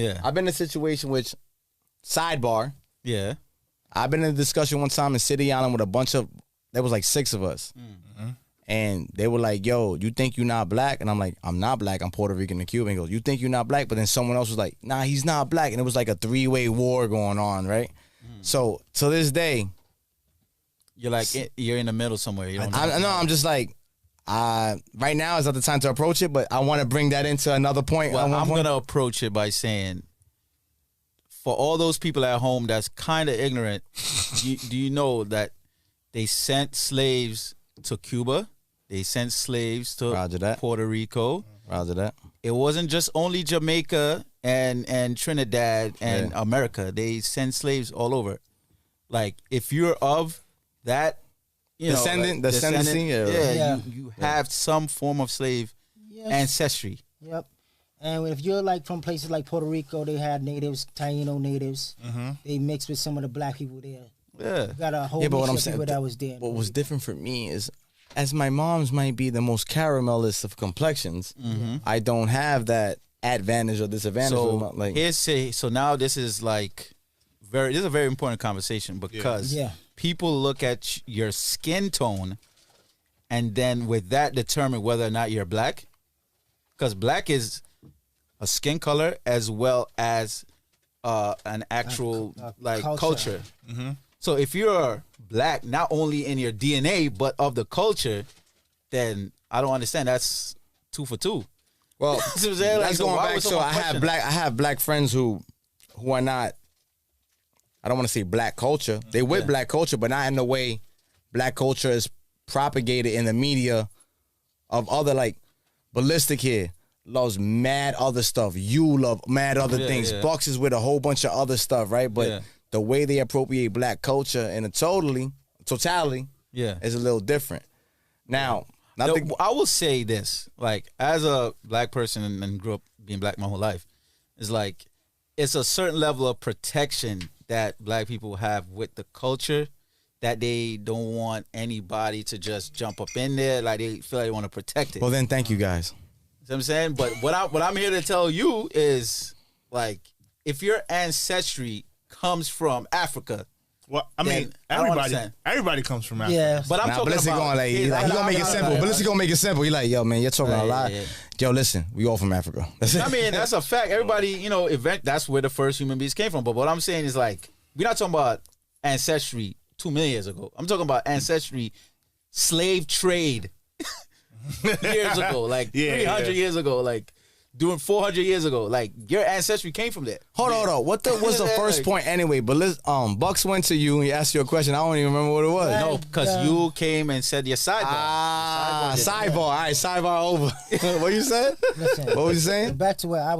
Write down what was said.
Yeah. I've been in a situation which, sidebar, Yeah. I've been in a discussion one time in City Island with a bunch of, there was like 6 of us. Mm-hmm. And they were like, yo, you think you're not black? And I'm like, I'm not black. I'm Puerto Rican and Cuban. He goes, you think you're not black? But then someone else was like, nah, he's not black. And it was like a 3-way war going on, right? So to this day, You're like, you're in the middle somewhere. You don't know. I'm just like, right now is not the time to approach it, but I want to bring that into another point. Well, I'm going to approach it by saying, for all those people at home that's kind of ignorant, do you know that they sent slaves to Cuba? They sent slaves to Puerto Rico. Roger that. It wasn't just only Jamaica and Trinidad and America. They sent slaves all over. Like, if you're of that, you know, you have some form of slave ancestry. Yep. And if you're like from places like Puerto Rico, they had natives, Taino natives. They mixed with some of the black people there. Yeah. You got a whole mix of people that was there. What was different for me is, as my mom's might be the most caramelist of complexions, I don't have that advantage or disadvantage. So so now this is like this is a very important conversation because people look at your skin tone and then with that determine whether or not you're black. Because black is a skin color as well as an actual like culture. So if you're black, not only in your DNA but of the culture, then I don't understand. That's 2 for 2. Well, that's going back. So I have black friends who are not. I don't want to say black culture. They with black culture, but not in the way black culture is propagated in the media of other, like Balliztic here loves mad other stuff. You love mad other things. Bucks is with a whole bunch of other stuff, right? But the way they appropriate black culture in a totality is a little different. Now, I will say this, like, as a black person and grew up being black my whole life, it's like it's a certain level of protection that black people have with the culture that they don't want anybody to just jump up in there. Like, they feel like they want to protect it. Well, then thank you guys. You know what I'm saying? But what I'm here to tell you is, like, if your ancestry comes from Africa. Well, I mean, everybody comes from Africa. Yeah, but I'm talking about. He gonna make it simple. Balliztic gonna make it simple. He like, yo, man, you're talking a lot. Yo, listen, we all from Africa. I mean, that's a fact. Everybody, you know, that's where the first human beings came from. But what I'm saying is, like, we're not talking about ancestry 2 million years ago. I'm talking about ancestry, slave trade years ago, like 300 years ago, like doing 400 years ago. Like, your ancestry came from there. Hold on. What was the first point anyway? But Bucks went to you and he asked you a question. I don't even remember what it was. No, because you came and said your sidebar. Sidebar. All right, sidebar over. What you said? Listen, what was you saying? Back to where I was.